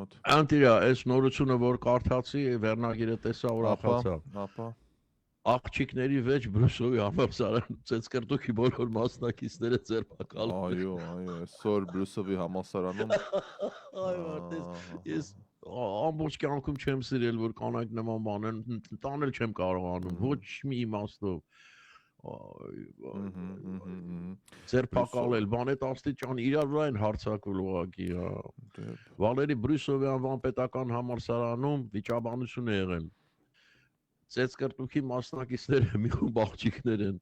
մոտ։ Անտիրա, այս նորությունը որ կարդացի, վերնագիրը տեսա ուրախացա։ Ապա Աղջիկների վեճ Բրուսովի համալսարան ծեցկրտուքի բոլոր մասնակիցները ձերբակալվել։ Այո, այսօր Բրուսովի համալսարանում Այ որտես ես ամբողջ կյանքում չեմ սիրել որ կանայք նման բան տանել չեմ կարողանում ոչ մի իմաստով ձերբակալել բանետ աստիճան իրար վրա են հարձակվել ուղղակի Վալերի Բրուսովի անվան պետական համալսարանում վիճաբանություն է եղել ծեցկրտուքի մասնակիցները մի խումբ աղջիկներ են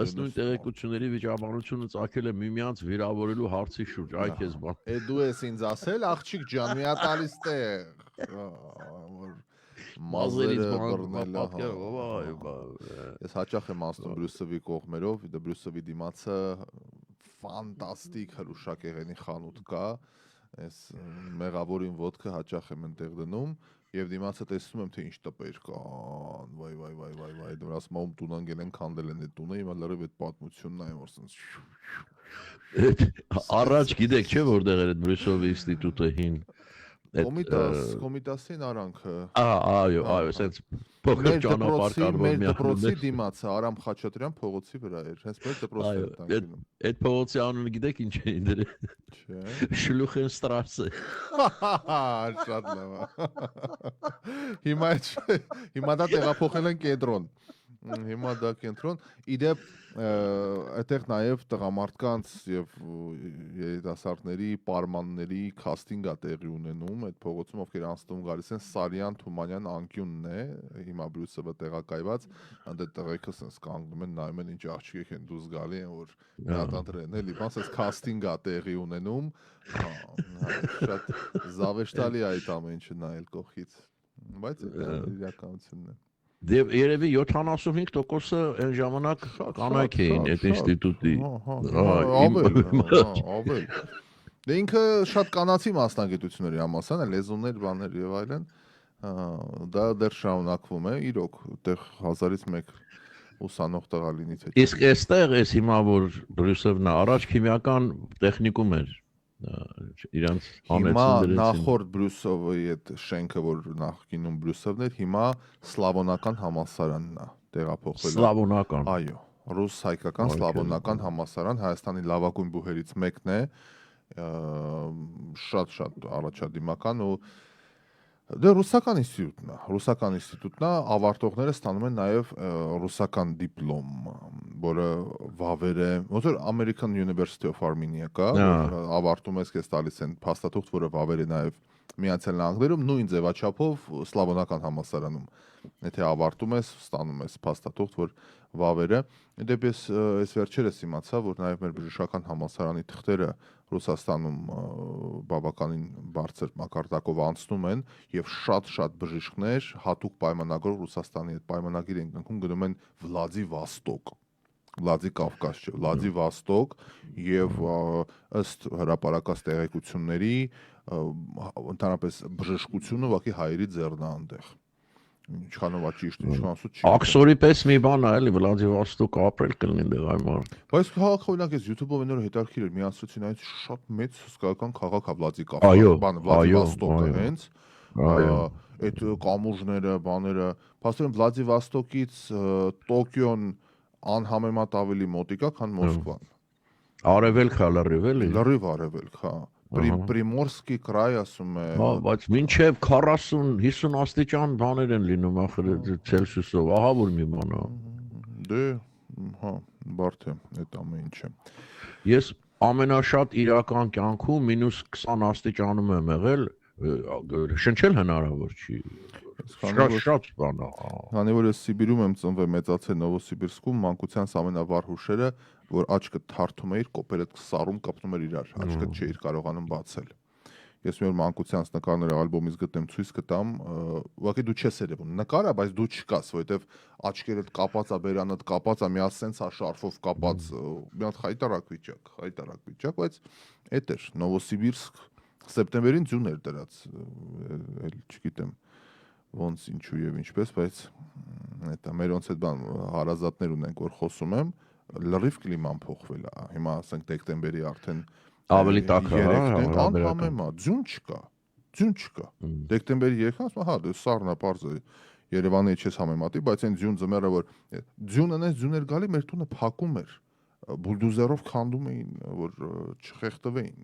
ըստ նույն տեղեկությունների վիճաբանությունը ծագել է միմյանց վիրավորելու հարցի շուրջ այ քեզ բան դու ես ինձ ասել աղջիկ ջան մի հատ ալիս տեղ մազերը բռնելը ես հաճախ եմ ասում Բրուսովի կողմերով Բրուսովի դիմացը ֆանտաստիկ հրուշակեղենի խանութ կա այս մեղավորին ոդկը հաճախ եմ ընտեղ դնում Եվ դիմացը տեսնում եմ, թե ինչ տպեր կան, վայ, դուր ասում ում տուն անգել են, քանդել են այդ տունը, հիմա լրիվ այդ պատմությունն այն որ սենց Առաջ գիտեք չէ որտեղ էր այդ Բրուսովի ինստիտուտը հին Կոմիտասին արանքը Այո, սենց փոքր ճանապարհ կար որ մեր դպրոցի դիմացը Արամ Խաչատրյան փողոցի վրա էր, հենց մեր դպրոցն էր տանկինում Այդ փողոցի անունը գիտեք ինչ է դրել Չէ Շլուխենստրասե Շատ լավ Հիմա դա տեղափոխել են կենտրոն Հիմա դա կենտրոն Իդեպ այդտեղ նաև տղամարդկանց եւ երիտասարդների պարմանների քաստինգ է տեղի ունենում այդ փողոցում ովքեր անցնում գալիս են Սարյան Թումանյան անկյունն է հիմա Բրուսովը տեղակայված այնտեղ տղեկը sense կանգնում են նայում են ինչ աղջիկ են դուրս գալի են որ հատանտրեն էլի բան sense քաստինգ է տեղի ունենում շատ զավեշտալի է այդ ամեն ինչը նայել կողքից բայց դա իրականությունն է Երևի 75%-ը այն ժամանակ կանայք էին այդ ինստիտուտի Ավել Դե ինքը շատ կանացի մասնագիտությունների համալսարան է լեզուներ, բաներ եւ այլն դա դեռ շարունակվում է իրոք այդտեղ 1000-ից 1 ուսանող տղա լինի թե Իսկ այստեղ էս հիմա որ Բրուսովն առաջ քիմիական տեխնիկում էր իրանց անեցին դրեցին նախորդ Բրուսովի այդ շենքը որ նախկինում Բրուսովն էր հիմա Սլավոնական համալսարանն է տեղափոխվել Սլավոնական այո ռուս-հայկական սլավոնական համալսարան Հայաստանի լավագույն բուհերից մեկն է շատ առաջադիմական ու Դե ռուսական ինստիտուտն է, ավարտողները ստանում են նաև ռուսական դիպլոմ, որը վավեր է, ոնց որ American University of Armenia կա, ավարտում ես քեզ տալիս են փաստաթուղթ, որը վավեր է նաև Միացյալ Նահանգներում, նույն ձևաչափով Սլավոնական համալսարանում։ Եթե ավարտում ես, ստանում ես փաստաթուղթ, որ վավեր է։ Դեպի այս վերջերս իմացա, որ նաև մեր բժշկական համալսարանի թղթերը Ռուսաստանում բավականին բարձր մակարդակով անցնում են եւ շատ բժիշկներ հատուկ պայմանագրով Ռուսաստանի այդ պայմանագիր են կնքում գնում են Վլադի Կավկազ չէ Վլադիվոստոկ եւ ըստ հրապարակած տեղեկությունների ընդհանրապես բժշկությունը ուղղակի հայերի ձեռն է այնտեղ Ինչքանով է ճիշտ, ինչքանով չի։ Աքսորի պես մի բան է, էլի Վլադիվոստոկ ապրել կլինի դեռ այմար։ Բայց քաղաքը օրինակ ես YouTube-ով այնօր հետաքրքիր էր, միացրեցին այս շատ մեծ հսկայական քաղաք է Վլադիկավկազ, բան Վլադիվոստոկը հենց։ Այդ կամուրջները, բաները, փաստորեն Վլադիվոստոկից Տոկիոն անհամեմատ ավելի մոտիկ է, քան Մոսկվան։ Արևելք է լրիվ էլի։ Լրիվ արևելք, հա։ Պրիմորսկի կրայ ասում է բայց մինչև 40-50 աստիճան բաներ են լինում ախր Ցելսիուսով ահա որ մի բան է դե հա բարդ է այդ ամեն ինչը ես ամենաշատ իրական կյանքում -20 աստիճանում եմ եղել շնչել հնարավոր չի շատ բան է քանի որ ես Սիբիրում եմ ծնվել մեծացել Նովոսիբիրսկում մանկությանս ամենավառ հուշերը որ աչքը թարթում էիր, կոպերը սարում կապնում էր իրար, աչքը չէիր կարողանում բացել։ Ես մի օր մանկությանս նկարները ալբոմից գտնեմ, ցույց կտամ, ուղղակի դու չես երևում։ Նկար է, բայց դու չկաս, որովհետև աչքերդ կապած է, բերանդ կապած է, մի հատ սենց է շարֆով կապած, մի հատ խայտարակ վիճակ, բայց էդ էր Նովոսիբիրսկ սեպտեմբերին ձյուն էր դրած, էլ չգիտեմ ոնց ինչու եւ ինչպես, բայց դա մեր ոնց այդ բան հարազատներ ունենք, որ խոսում եմ լրիվ կլիման փոխվել է։ Հիմա ասենք դեկտեմբերի արդեն ավելի տաք է, անհամեմատ ձյուն չկա։ Ձյուն չկա։ Դեկտեմբերի 3-ին ասում հա դե սառնա բարձր Երևանի չես համեմատի, բայց այն ձյուն ձմեռը որ ձյունը նես ձյուն էր գալի, մեր տունը փակում էր։ Բուլդոզերով քանդում էին, որ չխեղդվեին։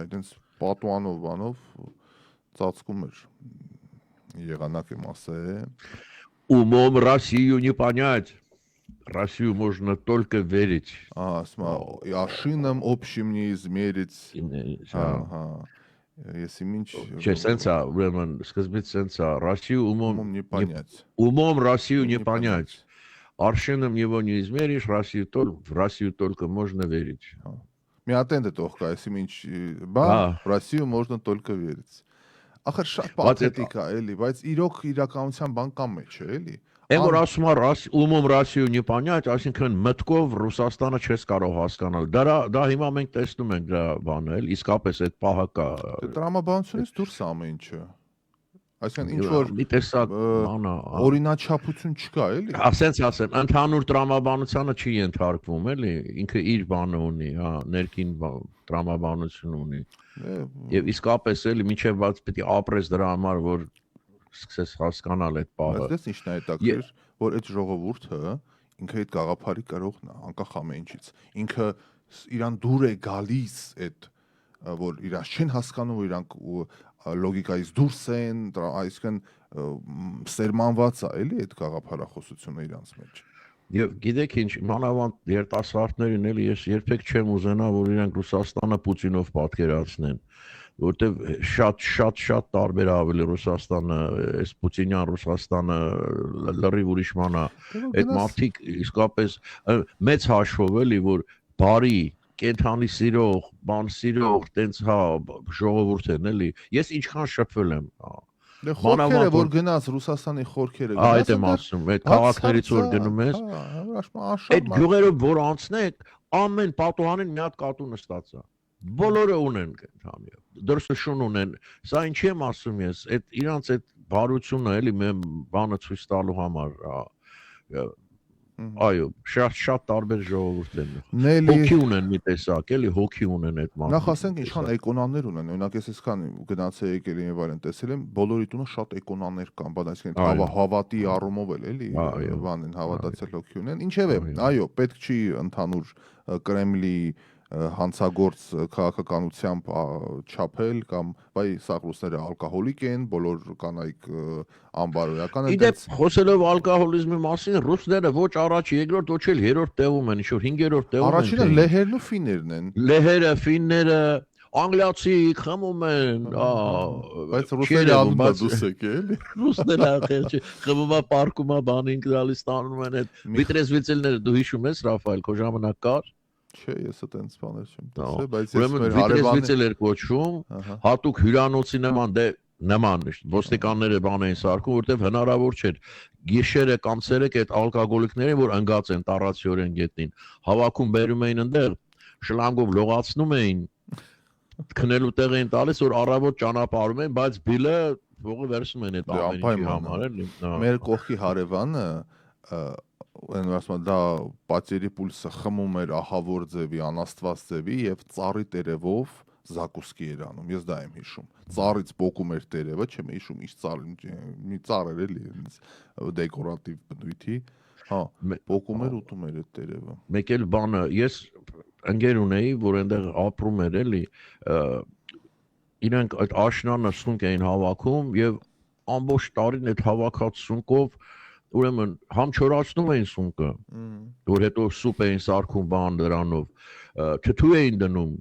Այդենց պատուանով բանով ծածկում էր եղանակի մասը։ Умом Россию не понять. Россию можно только верить. Աշինում общим не измерить. Ага. Если меньше... Че, сенса, ուրեմն, սկզբից сенса, Россию умом не понять. Умом Россию не понять. Аршином его не измеришь, в Россию только можно верить. Մի ատենդ է տողկա, если меньше... Բա, в Россию можно только верить. Ախր շատ պաթետիկ է, էլի, բայց իրոք իրականության բան կամ մեջ է, էլի։ Այն որ ասում է умом Россию не понять, այսինքն մտքով Ռուսաստանը չես կարող հասկանալ։ Դա հիմա մենք տեսնում ենք դրա բանը, էլ իսկապես այդ պահը կա։ Տրամաբանությունից դուրս է ամեն ինչը։ Այսինքն ինչ որ մի տեսակ բանը օրինաչափություն չկա, էլի։ Ասենց ասեմ, ընդհանուր տրամաբանությանը չի ենթարկվում, էլի, ինքը իր բանը ունի, հա, ներքին տրամաբանություն ունի։ Եվ իսկապես էլի միջև բաց պետք է ապրես դրա համար, որ սկսես հասկանալ այդ պահը։ Բայց ինչն է հետաքրքիր, որ այդ ժողովուրդը ինքը այդ գաղափարի կրողն է, անկախ ամեն ինչից։ Ինքը իրան դուր է գալիս այդ որ իրաց չեն հասկանում, որ իրանք լոգիկայից դուրս են, այսինքն սերմանված է, էլի այդ գաղափարախոսությունը իրանց մեջ։ Եվ գիտեք ինչ, մանավանդ երիտասարդներին էլի ես երբեք չեմ ուզենա, որ իրանք Ռուսաստանը Պուտինով պատկերացնեն, որտեվ շատ տարբեր ավելի Ռուսաստանը, այս Պուտինյան Ռուսաստանը լրիվ ուրիշ բան է։ Այդ մարդիկ իսկապես մեծ հաշվով էլի, որ բարի կենթանի սիրող, բան սիրող, տենց հա ժողովուրդ են էլի։ Ես ինչքան շփվել եմ։ Խորքերը որ գնաց Ռուսաստանի խորքերը գնաց։ Այդ եմ ասում, այդ քաղաքներից որ գնում ես։ Այդ գյուղերով որ անցնեք, ամեն պատուհանին մի հատ կատու նստած է։ Բոլորը ունեն կենթանի։ Դրսը շուն ունեն։ Սա ինչի եմ ասում ես, այդ իրանց այդ բարությունը էլի մեմ բանը ցույց տալու համար, այո, շատ տարբեր ժողովուրդ են։ Հոգի ունեն մի տեսակ, էլի հոգի ունեն այդ մարդը։ Նախ ասենք ինչքան էկոնաներ ունեն, օրինակ ես այսքան գնացել եկել եմ եւ այլն տեսել եմ, բոլորի տունը շատ էկոնաներ կան, բայց այսինքն հավատի առումով էլ էլի, բան են հավատացել հոգի ունեն։ Ինչևէ, այո, պետք չի ընդհանուր Կրեմլի հանցագործ քաղաքականությամբ չափել կամ բայ սա ռուսները ալկոհոլիկ են, բոլոր կանայք անբարոյական են։ Իդեպ խոսելով ալկոհոլիզմի մասին, ռուսները ոչ առաջ, երկրորդ, ոչ էլ երրորդ տեղում են, ինչ որ 5-րդ տեղում են։ Առաջինը լեհերն ու ֆիններն են։ Լեհերը, ֆինները, անգլիացի խմում են, բայց ռուսները ալում են դուսեք, էլի։ Ռուսները ախեր չի, խմում է, պարկում է, բանին գալիս ստանում են այդ վիտրեզվիցելները, դու հիշում ես, Ռաֆայել, քո ժամանակ կար։ Չէ, ես այդպես բաներ չեմ տեսել, բայց ես մեր հարևաններ էր կոչվում, հատուկ հյուրանոցի նման ոստիկանները բան էին սարքում, որտեղ հնարավոր չէր գիշերը կամ ցերեկ այդ ալկոհոլիկներին, որ ընկած են տարածիորեն գետնին, հավաքում բերում էին այնտեղ, շլանգով լողացնում էին, քնելու տեղ էին տալիս, որ առավոտ ճանապարհում են, բայց բիլը փողը վերցնում են այդ ամենի համար, էլի։ Մեր կողքի հարևանը այն ասում դա պատերի պուլսը խմում էր ահավոր ձևի, անաստված ձևի եւ ծառի տերևով զակուսկի էր անում։ Ես դա եմ հիշում։ Ծառից բոկում էր տերևը, չեմ հիշում ինչ ծառ, մի ծառ էր էլի, դեկորատիվ բնույթի։ Հա, բոկում էր, ուտում էր այդ տերևը։ Մեկ էլ բանը, ես ընկեր ունեի, որ այնտեղ ապրում էր էլի, իրենք այդ աշնանը սունկ էին հավաքում եւ ամբողջ տարին այդ հավաքած սունկով ուրեմն համ չորացնում էին սունկը, որ հետո սուպ էին սարքում բան դրանով, թթու էին դնում,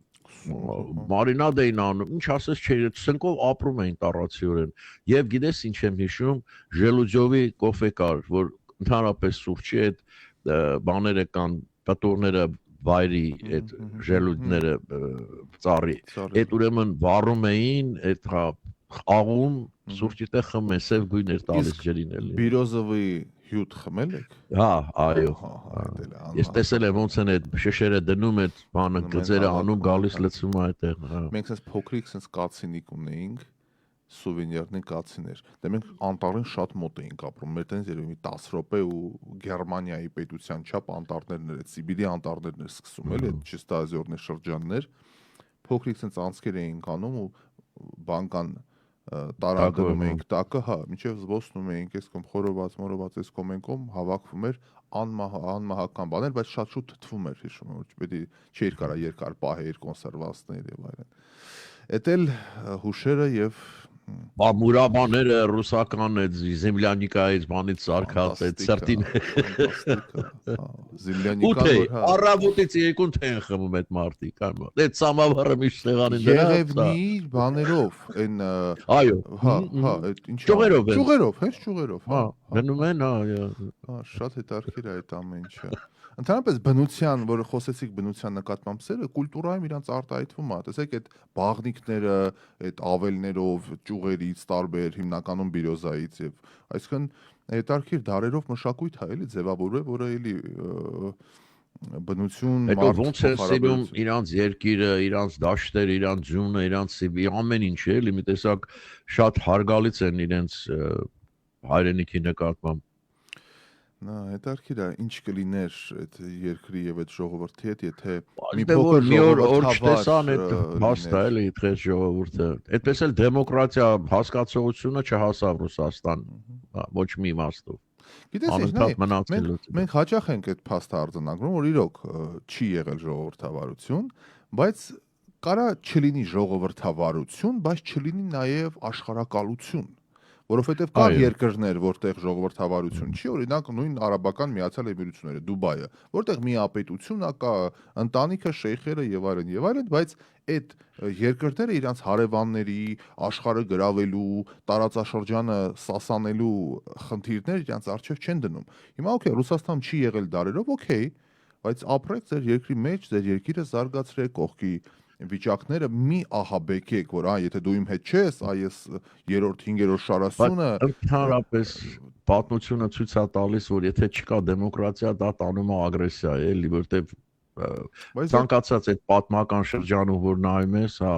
մարինադ էին անում, ինչ ասես չէ, սնկով ապրում էին տարածիորեն։ Եվ գիտես ինչ եմ հիշում, Ժելուձովի կոֆե կար, որ ընդհանրապես սուրճի այդ բաները կան, պտորները վայրի այդ ժելուդները ծառի, այդ ուրեմն վառում էին, այդ աղում սուրճի տեղ խմեն, սև գույն էր տալիս ջրին էլի։ Բիրոզովի հյութ խմել եք։ Հա, այո։ Ես տեսել եմ ոնց են այդ շշերը դնում այդ բանը գծերը անում, գալիս լցում այդտեղ։ Մենք sense փոքրիկ sense կացինիկ ունեինք, սուվենիրներ կացիներ։ Դե մենք անտառին շատ մոտ էինք ապրում։ Մեր տենց երևի 10 րոպե ու Գերմանիայի պետության չափ անտառներն էր, Սիբիրի անտառներն էր սկսում էլի, այդ Չիստազորներ շրջաններ։ Փոքրիկ sense անցքեր էինք անում ու բանկան տարանդնում էինք տակը, հա, մինչև զբոսնում էինք, այս կողմ խորոված, մորոված, այս կողմ են կողմ հավաքվում էր անմահական բաներ, բայց շատ շուտ թթվում էր, հիշում եմ, պետք է չէր կարա երկար պահեր, կոնսերվացներ եւ այլն։ Էդ էլ հուշերը եւ Մուրաբաները ռուսական այդ Զեմլյանիկայից բանից սարքած այդ սրտին Զեմլյանիկան առավոտից երկուն թեն խմում այդ մարտիկ այդ սամավարը միշտ տեղանին դրա Եղևնի բաներով այն այո հա այդ ինչ ճյուղերով հենց ճյուղերով հա գնում են հա շատ հետաքրքիր է այդ ամեն ինչը Ընդհանրապես բնության, որը խոսեցիք բնության նկատմամբ սերը, կուլտուրայում իրանց արտահայտվում է։ Տեսեք այդ բաղնիքները, այդ ավելներով, ճյուղերից, տարբեր, հիմնականում բիրոզայից եւ այսինքն հետարքիր դարերով մշակույթ է, էլի ձևավորվել, որը էլի բնություն Հետո ոնց է սիրում իրանց երկիրը, իրանց դաշտերը, իրանց ձյունը, իրանց ամեն ինչը, էլի մի տեսակ շատ հարգալից են իրենց հայրենիքի նկատմամբ Նա հետարքիր է ինչ կլիներ այդ երկրի եւ այդ ժողովրդի հետ եթե մի փոքր մի օր չտեսան այդ հաստա էլի այդ ժողովուրդը այդպես էլ դեմոկրատիա հասկացողությունը չհասավ Ռուսաստան ոչ մի իմաստով Գիտես մենք հաճախ ենք այդ փաստը արձանագրում որ իրոք չի եղել ժողովրդավարություն բայց կարա չլինի ժողովրդավարություն բայց չլինի նաեւ աշխարհակալություն Որովհետև կան երկրներ, որտեղ ժողովրդավարություն չի, օրինակ նույն Արաբական Միացյալ Էմիրությունները, Դուբայը, որտեղ միապետությունն կա, ընտանիքը, շեյխերը եւ այլն, բայց այդ երկրները իրանց հարևանների, աշխարհը գրավելու, տարածաշրջանը սասանելու խնդիրներ իրանց արժեվ չեն դնում։ Հիմա օքեյ, Ռուսաստան չի եղել դարերով, օքեյ, բայց ապրեք ձեր երկրի մեջ, ձեր երկիրը զարգացրեք կողքի վիճակները մի ահաբեկեք, որ եթե դու իմ հետ չես, այս 3-րդ, 5-րդ շարասյունը ընդհանրապես պատմությունը ցույց է տալիս, որ եթե չկա դեմոկրատիա, դա տանում է ագրեսիա, էլի, որտեվ ցանկացած այդ պատմական շրջանում որ նայում ես, հա,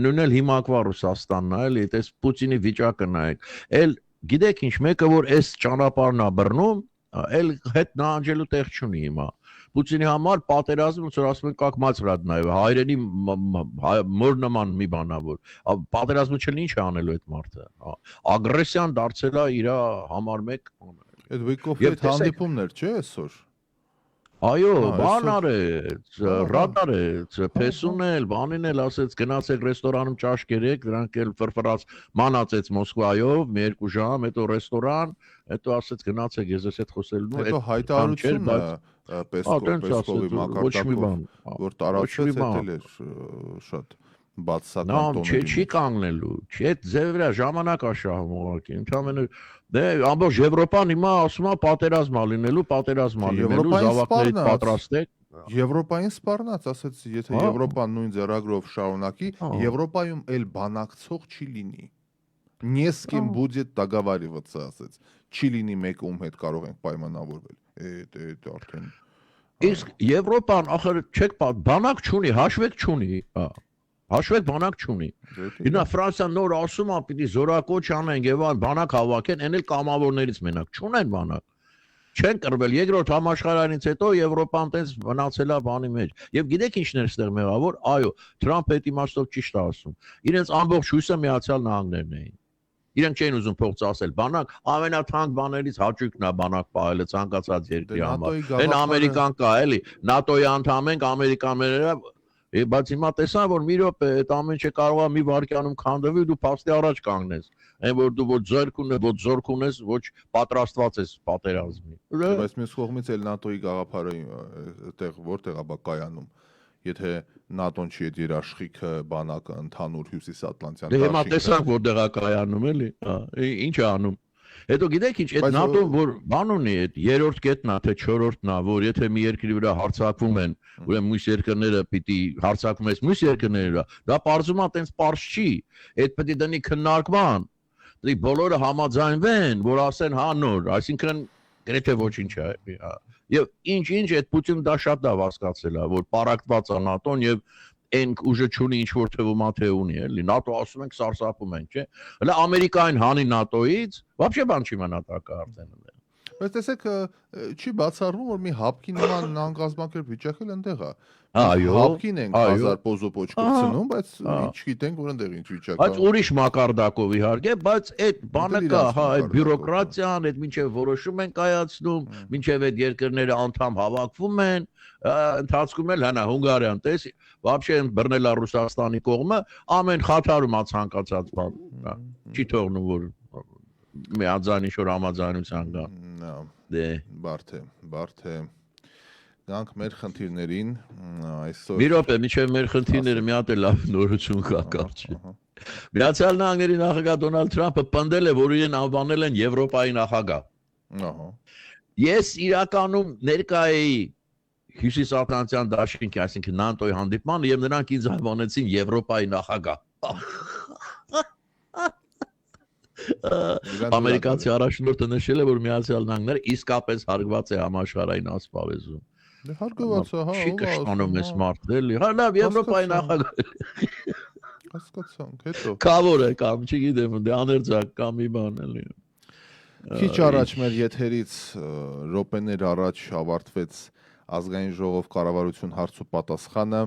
նույնն էլ հիմակվա Ռուսաստանն է, էլի, այս Պուտինի վիճակը նայեք։ Էլ գիտեք ինչ, մեկը որ այս ճանապարհն է բռնում, էլ հետ նահանջելու տեղ չունի հիմա։ Պուտինի համար պատերազմը ոնց որ ասում են как мать родная հայրենի մոր նման մի բանա որ պատերազմը չլինի ինչ անելու այդ մարդը ագրեսիան դարձել է իր համար մեկ այդ Վիկովի հետ հանդիպումներ չէ այսօր Այո, բան արեց, ռադար է, փեսուն էլ, բանին էլ ասեց, գնացեք ռեստորանում ճաշ կերեք, դրանք էլ ֆրֆրած մանացեց Մոսկվայով, մի երկու ժամ, հետո ռեստորան, հետո ասեց գնացեք, ես ես հետ խոսելու հետո հայտարարությունը Պեսկովի մակարդակով, որ տարածվեց էլ էր շատ բացասական տոների չի կանգնելու, չի այդ ձևը ժամանակ աշահում ուղղակի, ընդհանրապես դե ամբողջ Եվրոպան հիմա ասում է պատերազմ ա լինելու, զավակներից պատրաստեք Եվրոպային սպառնաց, ասեց, եթե Եվրոպան նույն ձեռագրով շարունակի, Եվրոպայում էլ բանակցող չի լինի։ Не с кем будет договариваться, ասեց։ Չի լինի մեկը ում հետ կարող ենք պայմանավորվել։ Այդ արդեն։ Իսկ Եվրոպան ախր չեք բանակ չունի, հաշվեք չունի, Հաշվեք բանակ չունի։ Հիմա Ֆրանսիան նոր ասում է, պիտի զորակոչ անեն եւ բանակ հավաքեն, այն էլ կամավորներից մենակ չունեն բանակ։ Չեն կռվել երկրորդ համաշխարհայինից հետո Եվրոպան տես մնացել է բանի մեջ։ Եվ գիտեք ինչն է այստեղ մեղավոր, այո, Թրամփը այդ իմաստով ճիշտ է ասում։ Իրենց ամբողջ հույսը Միացյալ Նահանգներն էին։ Իրենք չէին ուզում փող ծախսել բանակ, ամենաթանկ բաներից հաճույքն է բանակ պահելը ցանկացած երկրի համար։ Այն Ամերիկան կա, էլի, ՆԱՏՕ-ի անդամ ենք, Ամերիկանները Բայց հիմա տեսան, որ մի րոպե այդ ամեն ինչը կարող է մի վայրկյանում քանդվի ու դու փաստի առաջ կանգնես։ Այն որ դու ոչ զորք ունես, ոչ պատրաստված ես պատերազմի։ Բայց մյուս կողմից էլ ՆԱՏՕ-ի գաղափարը այդտեղ որտեղ է կայանում։ Եթե ՆԱՏՕ-ն չի այդ երաշխիքը բանակը ընդհանուր հյուսիսատլանտյան դաշինքը։ Դե հիմա տեսանք որտեղ է կայանում, էլի։ Ինչ է անում։ Հետո գիտեք ինչ, այդ ՆԱՏՕ-ն որ բան ունի, այդ երրորդ կետն է, թե չորրորդն է, որ եթե մի երկրի վրա հարձակվում են, ուրեմն մյուս երկրները պիտի հարձակվում են մյուս երկրների վրա, դա պարզում է տենց պարզ չի, այդ պետք է դնի քննարկման, դի բոլորը համաձայնվեն, որ ասեն հա նոր, այսինքն գրեթե ոչինչ է, եւ ինչ այդ Պուտինը դա շատ լավ հասկացել է, որ պարակտված է ՆԱՏՕ-ն եւ Այն ուժը չունի ինչ որ թվում է ունի, էլի ՆԱՏՕ ասում ենք սարսափում ենք, չէ։ Հələ Ամերիկային հանի ՆԱՏՕ-ից, вообще բան չի մնա տակը արդեն։ Բայց տեսեք, չի բացառվում, որ մի հապկի նման անկազմակերպ վիճակը այնտեղ է։ Այո, Հապկին ենք այո։ 1000 պոզոպոչ կպցնում, բայց ինչ գիտենք, որ այնտեղ ինչ վիճակ Բայց է։ ուրիշ մակարդակով իհարկե, բայց այդ բանը կա, իրանց հա, այդ մակարդակով, բյուրոկրատիան, այդ մինչև որոշում են կայացնում, մինչև այդ երկրները անդամ հավաքվում են, ընթացքում էլ հնա Հունգարիան, տես, вообще բռնել Ռուսաստանի կողմը, ամեն խաթարում ցանկացած բան, չի թողնում որ միաձայն ինչ որ համաձայնության գա։ Դե բարդ է։ Գանք մեր խնդիրներին այսօր։ Մի րոպե, միջև մեր խնդիրները մի հատ է լավ նորություն կա կարծի։ Միացյալ Նահանգների նախագահ Դոնալդ Թրամփը պնդել է, որ իրեն անվանել են Եվրոպայի նախագահ։ Ահա։ Ես իրականում ներկա էի Հյուսիսատլանտյան դաշինքի, այսինքն ՆԱՏՕ-ի հանդիպմանը եւ նրանք ինձ անվանեցին Եվրոպայի նախագահ։ Ամերիկացի առաջնորդը նշել է, որ Միացյալ Նահանգները իսկապես հարգված է համաշխարհային ասպարեզում։ Դե հարգված է, հա, Չի կշտանում էս մարդը էլի։ Հա լավ, Եվրոպայի նախագահ։ Հասկացանք, հետո։ Կավոր է կամ, չգիտեմ, դե աներձակ կամ մի բան էլի։ Քիչ առաջ մեր եթերից րոպեներ առաջ ավարտվեց ազգային ժողով կառավարություն հարց ու պատասխանը,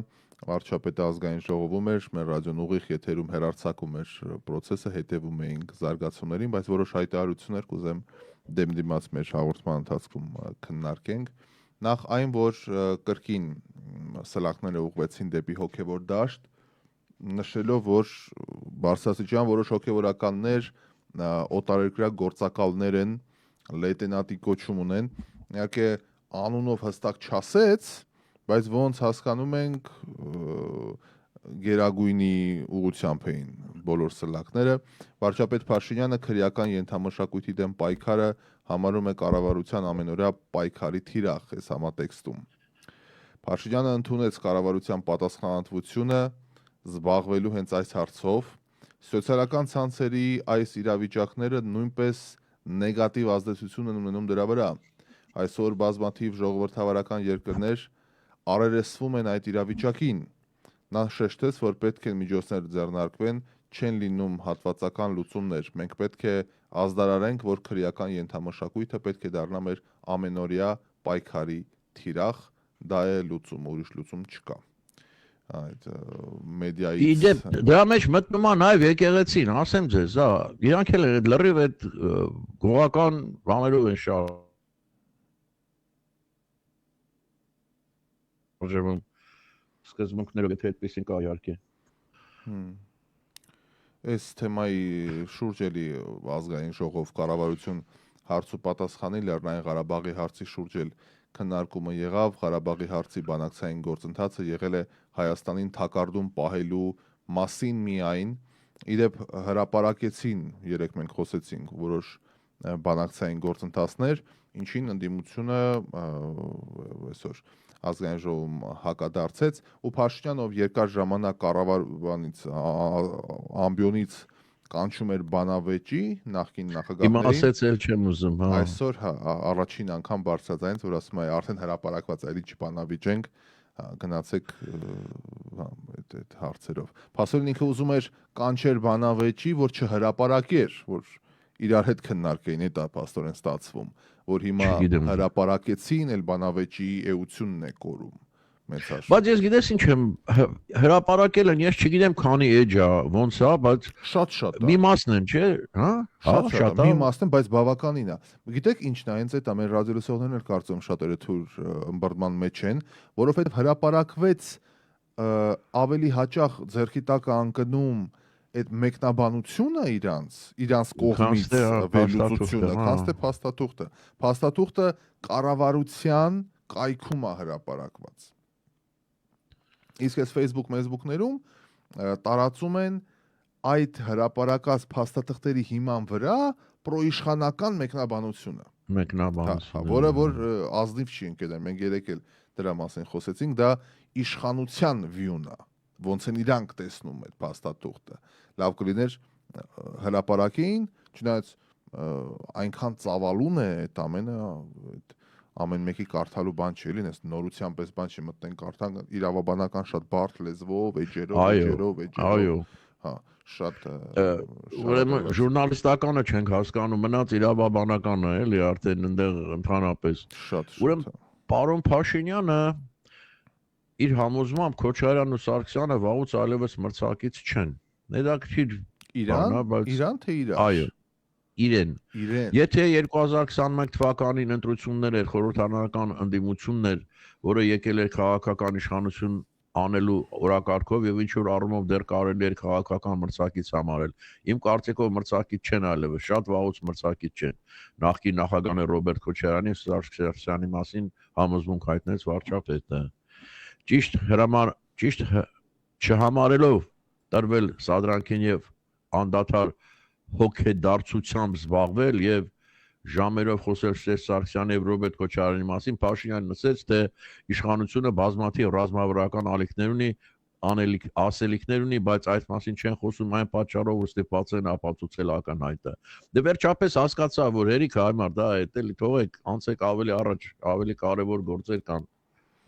վարչապետը ազգային ժողովում էր, մեր ռադիոն ուղիղ եթերում հեռարձակում էր process-ը, հետևում էինք զարգացումներին, բայց որոշ հայտարարություններ կուզեմ դեմդիմաց մեր հաղորդման ընթացքում քննարկենք։ Նախ այն, որ կրկին սլաքները ուղղվեցին դեպի հոգևոր դաշտ, նշելով, որ բարձրաստիճան որոշ հոգևորականներ օտարերկրյա գործակալներ են, լեյտենանտի կոչում ունեն, իհարկե անունով հստակ չասեց, բայց ոնց հասկանում ենք գերագույնի ուղղությամբ էին բոլոր սլաքները։ Վարչապետ Փաշինյանը քրեական ենթամշակույթի դեմ պայքարը համարում է կառավարության ամենօրյա պայքարի թիրախ այս համատեքստում։ Փաշինյանը ընդունեց կառավարության պատասխանատվությունը զբաղվելու հենց այս հարցով։ Սոցիալական ցանցերի այս իրավիճակները նույնպես նեգատիվ ազդեցություն են ունենում դրա վրա։ Այսօր բազմաթիվ ժողովրդավարական երկրներ արերեսվում են այդ իրավիճակին։ Նա շեշտեց, որ պետք է միջոցներ ձեռնարկվեն, չեն լինում հատվածական լուծումներ։ Մենք պետք է ազդարարենք, որ քրեական ենթամշակույթը պետք է դառնա մեր ամենօրյա պայքարի թիրախ, դա է լուծում, ուրիշ լուծում չկա։ Այդ մեդիայի դրա մեջ մտնում է նաև եկեղեցին, ասեմ ձեզ, հա, իրանք էլ լրիվ այդ գողական բաներով են շարժվում սկզբունքներով, եթե այդպեսին կա իհարկե։ Այս թեմայի շուրջ էլի ազգային ժողով կառավարություն հարց ու պատասխանի Լեռնային Ղարաբաղի հարցի շուրջ էլ քննարկումը եղավ, Ղարաբաղի հարցի բանակցային գործընթացը եղել է Հայաստանին թակարդում պահելու մասին միայն, իդեպ հրապարակեցին, երեք մենք խոսեցինք, որոշ բանակցային գործընթացներ, ինչին ընդդիմությունը այսօր ազգային ժողովում հակադարձեց ու Փաշինյանը, ով երկար ժամանակ կառավարությունից ամբիոնից կանչում էր բանավեճի նախկին նախագահներին։ Հիմա ասեց էլ չեմ ուզում, հա։ Այսօր առաջին անգամ բարձրաձայնեց, որ ասում է արդեն հրապարակված այլի չբանավիճենք, գնացեք այդ հարցերով։ Փասոլին ինքը ուզում էր կանչեր բանավեճի, որ չհրապարակեր, որ իրար հետ քննարկեին, այդ է փաստորեն ստացվում, որ հիմա հրապարակեցին, էլ բանավեճի էությունն է կորում։ Բայց ես գիտես ինչ եմ հրապարակել են, ես չգիտեմ քանի էջ է, ոնց է, բայց շատ մի մասն են, չէ՞, հա? Շատ մի մասն են, բայց բավականին է։ Գիտեք ինչն է, հենց այդ ամեն ռադիոլսողներն էլ կարծում շատերը թույլ ըմբռնման մեջ են, որովհետև հրապարակվեց ավելի հաճախ ձեռքի տակ անկնում այդ մեկնաբանությունը իրանց կողմից վերլուծությունը, քան թե փաստաթուղթը։ Փաստաթուղթը կառավարության կայքում է հրապարակված։ Իսկ այս Facebook-ներում տարածում են այդ հրապարակած փաստաթղթերի հիման վրա պրոիշխանական մեկնաբանությունը, որը որ ազնիվ չի ընկել, մենք երեք էլ դրա մասին խոսեցինք, դա իշխանության վյուն է, ոնց են իրանք տեսնում այդ փաստաթուղթը։ Լավ կլիներ հրապարակեին, չնայած այնքան ծավալուն է այդ ամենը, ամեն մեկի կարդալու բան չի լինի, այս նորության պես բան չի, մտնենք կարդանք իրավաբանական շատ բարդ լեզվով, էջերով, հա, շատ ուրեմն ժուրնալիստականը չենք հասկանում, մնաց իրավաբանականը էլի արդեն այնտեղ ընդհանրապես։ Ուրեմն պարոն Փաշինյանը իր համոզմամբ Քոչարյանն ու Սարգսյանը վաղուց այլևս մրցակից չեն։ Հետաքրքիր Իրան թե իրար։ Այո, իրեն։ Եթե 2021 թվականին ընտրություններ էր, խորհրդարանական ընդդիմություններ, որը եկել էր քաղաքական իշխանություն անելու օրակարգով եւ ինչ որ առումով դեռ կարելի էր քաղաքական մրցակից համարել։ Իմ կարծիքով մրցակից չեն այլևս, շատ վաղուց մրցակից չեն։ Նախկին նախագահը Ռոբերտ Քոչարյանի ու Սերժ Սարգսյանի մասին համոզմունք հայտնեց վարչապետը։ Ճիշտ չհամարելով տրվել սադրանքին եւ անդադար հոգեդարձությամբ զբաղվել եւ ժամերով խոսել Սերժ Սարգսյանի եւ Ռոբերտ Քոչարյանի մասին, Փաշինյանը նշեց, թե իշխանությունը բազմաթիվ ռազմավարական ալիքներ ունի, ասելիքներ ունի, բայց այդ մասին չեն խոսում այն պատճառով, որ ստիպված են ապացուցել ակնհայտը։ Դե վերջապես հասկացա, որ հերիք համար դա է, էլի թողեք, անցեք ավելի առաջ, ավելի կարևոր գործեր կան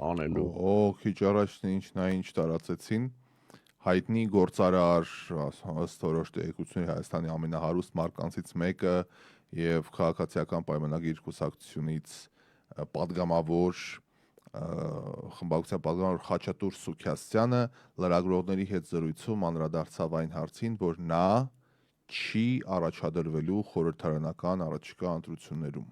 անելու։ Քիչ առաջ ինչ տարածեցին հայտնի գործարար, ըստ որոշ տեղեկությունների Հայաստանի ամենահարուստ մարկանցից մեկը եւ քաղաքացիական պայմանագիր կուսակցությունից падգամավոր խմբակցության падգամավոր Խաչատուր Սուքյասյանը լրագրողների հետ զրույցում անդրադարձավ այն հարցին, որ նա չի առաջադրվելու խորհրդարանական առաջիկա ընտրություններում։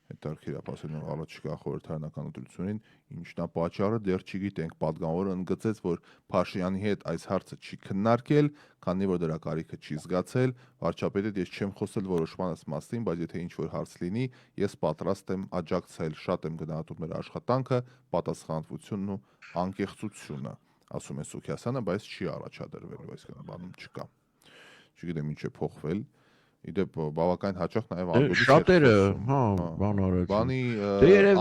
Հետարքիրապասելու առաջիկա խորհրդարանական ընտրություններին ինչն է պատճառը դեռ չգիտենք, падգամավորը ընդգծեց, որ Փաշինյանի հետ այս հարցը չի քննարկել, քանի որ դրա կարիքը չի զգացել, վարչապետը ես չեմ խոսել որոշմանս մասին, բայց եթե ինչ-որ հարց լինի, ես պատրաստ եմ աջակցել, շատ եմ գնահատում նրա աշխատանքը, պատասխանատվությունն ու անկեղծությունը, ասում է Սուքյասյանը, բայց չի առաջադրվելու, այսինքն բանում չկա։ Չգիտեմ ինչ է փոխվել։ Իդեպ բավական հաճախ նաև անդոդի շատերը, բան արեցին։ Բանի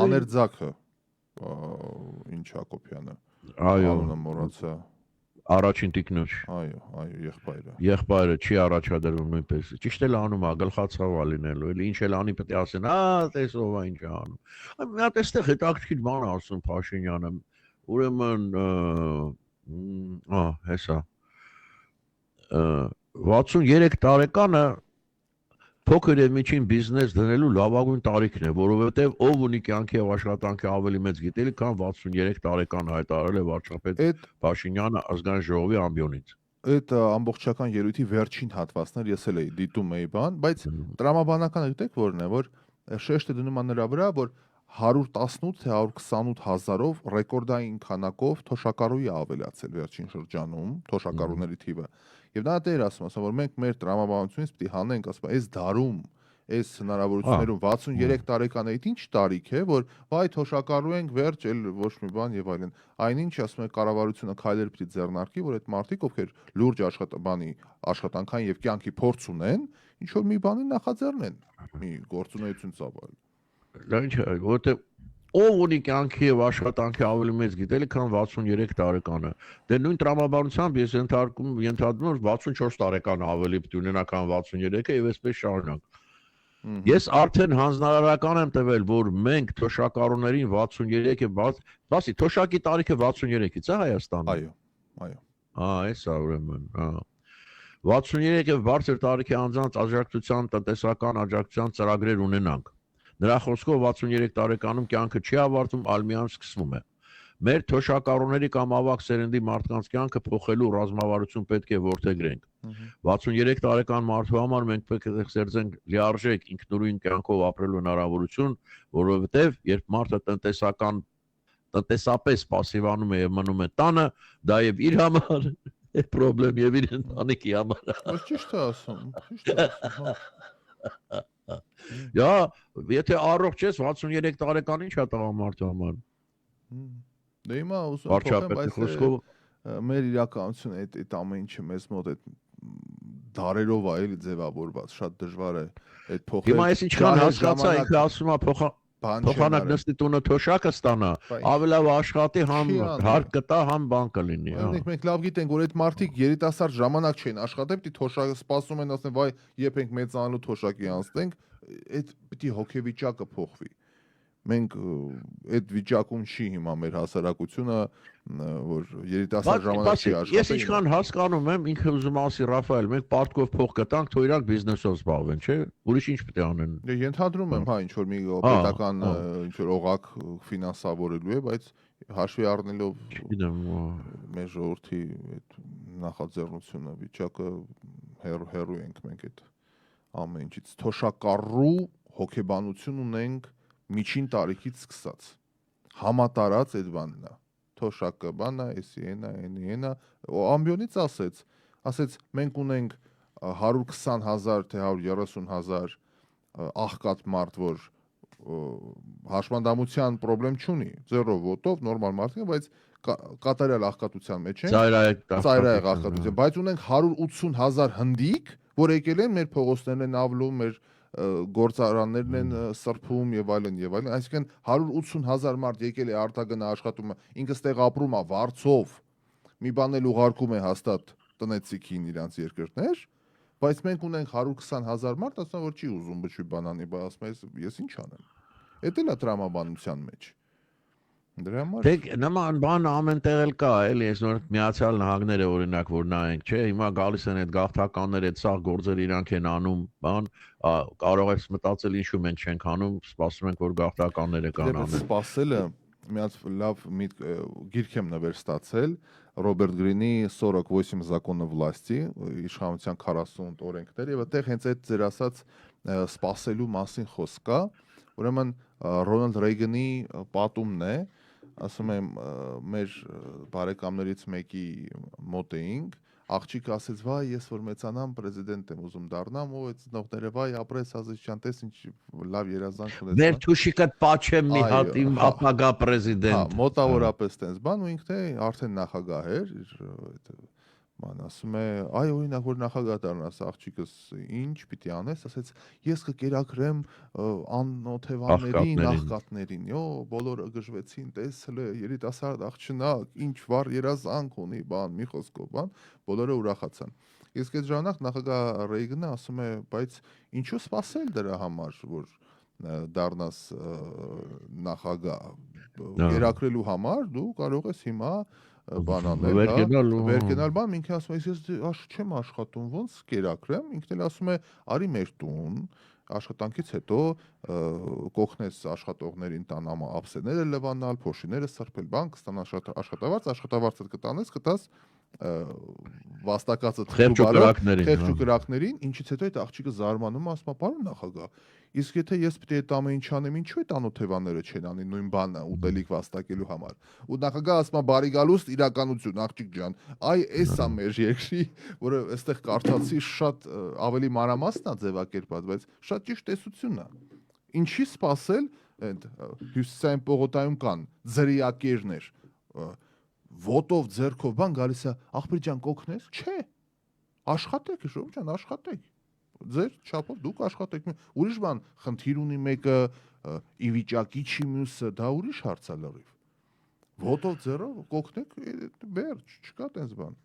աներձակը ինչ Հակոբյանը։ Այո, անունը մոռացա։ Առաջին տիկնոջ։ Այո, եղբայրը։ Եղբայրը չի առաջադրվում նույնպես։ Ճիշտ էլ անում է, գլխացավ է լինելու, էլի ինչ էլ անի պետք է ասեն, տեսով է ինչ է անում։ Մի հատ էստեղ հետաքրքիր բան ասում Փաշինյանը։ Ուրեմն, հեսա 63 տարեկանը փոքր եւ միջին բիզնես դնելու լավագույն տարիքն է, որովհետեւ ով ունի կյանքի եւ աշխատանքի ավելի մեծ գիտելիք, քան 63 տարեկան հայտարարել է վարչապետ Փաշինյանը ազգային ժողովի ամբիոնից։ Այդ ամբողջական ելույթի վերջին հատվածներ ես էլ էի դիտում էի բան, բայց տրամաբանականը գիտեք որն է, որ շեշտը դնում է նրա վրա, որ 118 թե 128 հազարով ռեկորդային քանակով թոշակառուի ավելացել վերջին շրջանում, թոշակառուների թիվը։ Եվ նա դեր ասում, որ մենք մեր տրամաբանությունից պիտի հանենք, ասում, այս դարում, այս հնարավորություններում 63 տարեկան էիտ ինչ տարիք է, որ վայ թոշակառու ենք, վերջ, էլ ոչ մի բան եւ այլն։ Այնինչ ասում է կառավարությունը քայլեր պիտի ձեռնարկի, որ այդ մարդիկ, ովքեր լուրջ աշխատանքային եւ կյանքի փորձ ունեն, ինչ որ մի բանի նախաձեռնեն, մի գործունեություն ծավալ։ Դա ինչ է, որովհետեւ ով ունի կյանքի եւ աշխատանքի ավելի մեծ գիտելիք, քան 63 տարեկանը։ Դե նույն տրամաբանությամբ ես ենթադրում եմ 64 տարեկան ավելի պիտի ունենա, քան 63-ը եւ այսպես շարունակ։ Ես արդեն հանձնարարական եմ տվել, որ մենք թոշակառուներին 63-ը բացի թոշակի տարիքը 63-ից է Հայաստանում։ Այո։ Էսա ուրեմն, 63-ը բարձր տարիքի անձանց աջակցության, տնտեսական աջակցության ծրագրեր ունենանք։ Նրա խոսքով 63 տարեկանում կյանքը չի ավարտվում, այլ միայն սկսվում է։ Մեր թոշակառուների կամ ավագ սերնդի մարդկանց կյանքը փոխելու ռազմավարություն պետք է որդեգրենք։ 63 տարեկան մարդու համար մենք պետք է ստեղծենք լիարժեք ինքնուրույն կյանքով ապրելու հնարավորություն, որովհետև երբ մարդը տնտեսապես պասիվանում է եւ մնում է տանը, դա եւ իր համար է պրոբլեմ եւ իր ընտանիքի համար։ Ճիշտ է ասում, Եթե առողջ ես 63 տարեկան ինչ է տղամարդու համար։ Դե հիմա ուզում եմ խոսքով մեր իրականությունը այդ ամեն ինչը մեզ մոտ այդ դարերով է էլի ձևավորված, շատ դժվար է այդ փոխել։ Հիմա ես ինչքան հասկացա, ինքը ասում է փոխանակ նստի տունը թոշակը ստանա, ավելի լավ աշխատի, համ հարկ կտա, համ բան կլինի։ Մենք լավ գիտենք, որ այդ մարդիկ երիտասարդ ժամանակ չեն աշխատել, պիտի թոշակը սպասում են, ասեն, վայ, երբ ենք մեծանալու թոշակի անցնենք, այդ պիտի հոգեվիճակը փոխվի։ մենք այդ վիճակում չի հիմա մեր հասարակությունը, որ երիտասարդ ժամանակ չի աշխատի։ Ես ինչքան հասկանում եմ, ինքը ուզում ասի Ռաֆայել, մենք պարտքով փող կտանք, թող իրանք բիզնեսով զբաղվեն, չէ՞։ Ուրիշ ինչ պետք է անեն։ Ենթադրում եմ, ինչ որ մի պետական ինչ որ օղակ ֆինանսավորելու է, բայց հաշվի առնելով մեր ժողովրդի այդ նախաձեռնությունը, վիճակը հեռու ենք մենք այդ ամեն ինչից թոշակառու հոգեբանություն ունենք միջին տարիքից սկսած համատարած այդ բանն է թոշակը բանա էսի այնա ամբիոնից ասեց մենք ունենք 120,000 թե 130,000 աղքատ մարդ որ հաշմանդամության խնդրեմ չունի զերո ոտով նորմալ մարդիկ բայց կատարյալ աղքատության մեջ են ծայրահեղ աղքատության բայց ունենք 180,000 հնդիկ որ եկել են մեր փողոցներն են ավլում մեր գործարաններն են սրբում եւ այլն, այսինքն 180,000 մարդ եկել է արտագնա աշխատում, ինքը ստեղ ապրում է վարձով, մի բան էլ ուղարկում է հաստատ տնեցիկին իրանց երկրներ, բայց մենք ունենք 120,000 մարդ, ասում որ չի ուզում բջջի բանանի, բայց ասում է ես ինչ անեմ։ Էդ էլ է տրամաբանության մեջ։ Դրա համար Դեք նման բան ամեն տեղ էլ կա, էլի, այս նոր Միացյալ Նահանգները օրինակ որ նայենք, չէ, հիմա գալիս են այդ գաղթականները, այդ սաղ գործեր իրանք են անում, բան, կարող ես մտածել ինչու մենք չենք անում, սպասում ենք որ գաղթականները կան անեն։ Սպասելը մի հատ լավ գիրք եմ նվեր ստացել Ռոբերտ Գրինի 48 законы власти, իշխանության 40 օրենքներ եւ այդտեղ հենց այդ ձեր ասած սպասելու մասին խոսք կա, ուրեմն Ռոնալդ Ռեյգանի պատումն է ասում եմ մեր բարեկամներից մեկի մոտ էինք աղջիկը ասեց վայ ես որ մեծանամ պրեզիդենտ եմ ուզում դառնամ ու այդ ծնողները վայ ապրես Ազիզյան տես ինչ լավ երազանք ունես Մեր թուշիկը պաչեմ մի հատ իմ ապագա պրեզիդենտ մոտավորապես տես բան ու ինքն է արդեն նախագահ էր ման ասում է այ օրինակ որ նախագահ դառնաս աղջիկս ինչ պիտի անես ասեց ես կկերակրեմ անօթևաններին աղքատներին յո բոլորը գժվեցին տեսել է երիտասարդ աղջնակ ինչ վառ երազանք ունի բան մի խոսքով բան բոլորը ուրախացան իսկ այդ ժամանակ նախագահ Ռեյգանը ասում է բայց ինչու սпасել դրա համար որ դառնաս նախագահ կերակրելու համար դու կարող ես հիմա բանանել, վերկենալ բան, ինքը ասում է, ես չեմ աշխատում, ոնց կերակրեմ, ինքն էլ ասում է, արի մեր տուն, աշխատանքից հետո կօգնես աշխատողներին տան ափսեները լվանալ, փոշիները սրբել, բան կստան աշխատավարձը կտաս վաստակածը խեղճուկրակներին, ինչից հետո այդ աղջիկը զարմանում ասում է, պարոն նախագահ, իսկ եթե ես պետք է այդ ամեն ինչ անեմ, ինչու այդ անօթևանները չեն անի նույն բանը ուտելիք վաստակելու համար։ Ու նախագահը ասում է, բարի գալուստ իրականություն, աղջիկ ջան, այ էս է մեր երկրի, որը այստեղ կարդացի շատ ավելի մանրամասն է ձևակերպված, բայց շատ ճիշտ տեսությունն է։ Ինչի սпасել այդ հյուսիսային պողոտայում կան ձրիակերներ ոտով ձերքով բան գալիս է աղբեր ջան կօգնես չէ աշխատեք ժողովուրդ ջան աշխատեք ձեր չափով դուք աշխատեք ուրիշ բան խնդիր ունի մեկը ի վիճակի չի մյուսը դա ուրիշ հարց է լրիվ ոտով ձեռով կօգնեք վերջ չկա տես բան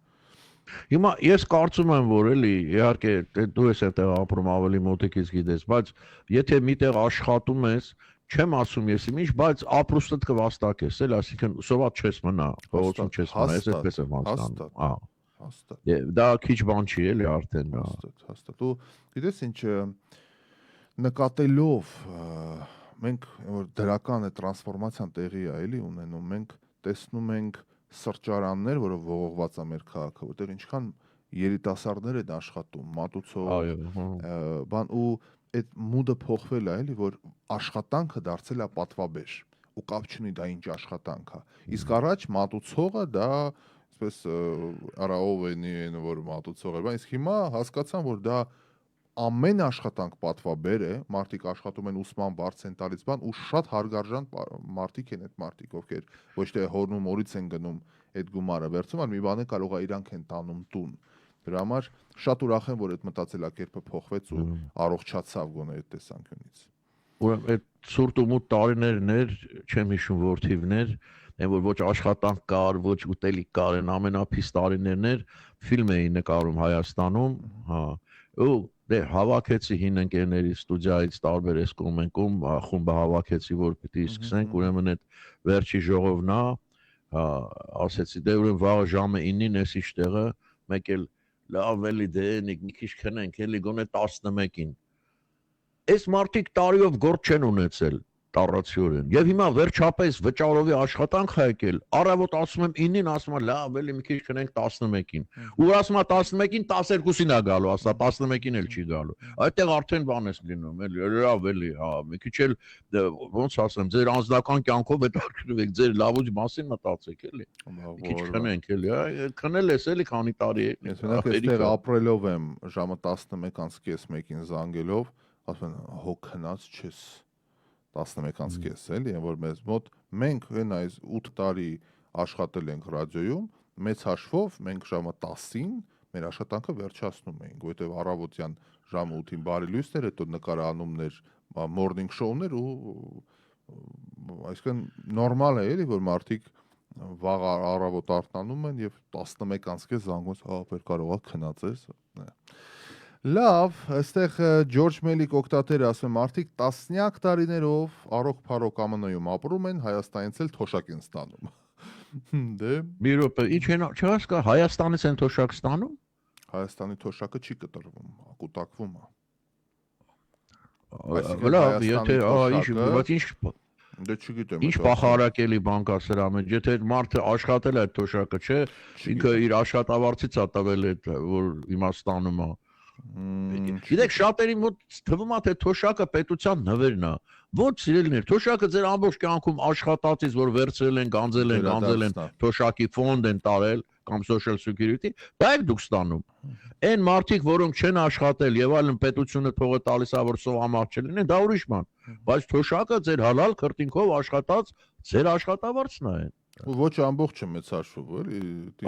Հիմա ես կարծում եմ որ էլի իհարկե դու ես այդտեղ ապրում ավելի մոտիկից գիտես բայց եթե միտեղ աշխատում ես Չեմ ասում ես ինչ, բայց ապրուստդ կվաստակես, էլ այսինքն սոված չես մնա, փողոցում չես մնա, ես այդպես եմ հասկանում։ Հաստատ։ Դա քիչ բան չի, էլի արդեն։ Հաստատ։ Ու գիտես ինչ նկատելով մենք որ դրական է տրանսֆորմացիան տեղի է, էլի ունենում, մենք տեսնում ենք սրճարաններ, որը ողողված է մեր քաղաքը, որտեղ ինչքան երիտասարդներ են աշխատում, մատուցող, բան ու այդ մուդը փոխվել է, էլի, որ աշխատանքը դարձել է պատվաբեր ու կապ չունի դա ինչ աշխատանք է։ Իսկ առաջ մատուցողը դա այսպես արաով են որ մատուցող էր, բայց հիմա հասկացան, որ դա ամեն աշխատանք պատվաբեր է, մարդիկ աշխատում են ուսման բարձ են տալիս բան ու շատ հարգարժան մարդիկ են այդ մարդիկ, ովքեր ոչ թե հորնում օրից են գնում այդ գումարը վերցում, այլ մի բան է կարող է իրանք են տանում տուն։ Դրա համար շատ ուրախ եմ, որ այդ մտածելակերպը փոխվեց ու առողջացավ գոնե այդ տեսանկյունից։ Ուրեմն այդ սուրտ ու մութ տարիներն չեմ հիշում որ թիվներ, այն որ ոչ աշխատանք կար, ոչ ուտելիք կար, այն ամենափիս տարիներն ֆիլմ էին նկարում Հայաստանում, հա։ Ու դե հավաքեցի հին ընկերների ստուդիայից տարբեր էս կոմենտում խումբը հավաքեցի որ պիտի սկսենք ուրեմն այդ վերջի ժողովն է ասեցի դե ուրեմն վաղը ժամը 9-ին էս իշտեղը մեկ էլ լավ էլի դե մի քիչ քնենք էլի գոնե 11-ին այս մարդիկ տարիով գործ չեն ունեցել տառացիորեն եւ հիմա վերջապես վճարովի աշխատանք է եկել առավոտ ասում եմ 9-ին ասում եմ լավ էլի մի քիչ քնենք 11-ին ու ասում եմ 11-ին 12-ին է գալու ասա 11-ին էլ չի գալու այդտեղ արդեն բան է լինում էլի լավ էլի հա մի քիչ էլ ոնց ասեմ ձեր անձնական կյանքով հետաքրքրվեք ձեր լավուց մասին մտածեք էլի մի քիչ քնենք էլի քնել ես էլի քանի տարի ես մենակ այստեղ ապրելով եմ ժամը 11:30-1-ին զանգելով ասում են հո քնած չես 11:30 էլի, որ մեզ մոտ մենք այն այս 8 տարի աշխատել ենք ռադիոյում, մեծ հաշվով մենք ժամը 10-ին մեր աշխատանքը վերջացնում էինք, որովհետև առավոտյան ժամը 8-ին բարի լույսներ, հետո նկարահանումներ, morning show-ներ ու այսինքն նորմալ է էլի, որ մարդիկ վաղ առավոտ արթնանում են եւ 11:30 զանգում, հա, բեր կարողա քնած ես։ Լավ, այստեղ Ջորջ Մելիկ օկտատերը ասում է մարդիկ տասնյակ տարիներով առոք-փարոք ԱՄՆ-ում ապրում են, Հայաստանից էլ թոշակ են ստանում։ Դե մի րոպե, ինչ են չհասկա Հայաստանից են թոշակ ստանում։ Հայաստանի թոշակը չի կտրվում, կուտակվում է։ Լավ, եթե ինչ դե չգիտեմ։ Ինչ փախարակելի բան կա սրա մեջ, եթե մարդը աշխատել է այդ թոշակը, չէ, ինքը իր աշխատավարձից է տվել այդ որ իմաստանում է։ Գիտեք, շատերի մոտ թվում է թե թոշակը պետության նվերն է։ Ոչ, սիրելիներ, թոշակը ձեր ամբողջ կյանքում աշխատածից, որ վերցրել են, գանձել են, թոշակի ֆոնդ են տարել կամ social security, դա եք դուք ստանում։ Այն մարդիկ, որոնք չեն աշխատել եւ այլն պետությունը թողը տալիս է, որ սովամահ չլինեն, դա ուրիշ բան։ Բայց թոշակը ձեր հալալ քրտինքով աշխատած ձեր աշխատավարձն է։ Ոչ ամբողջը մեծ հաշվով, էլի։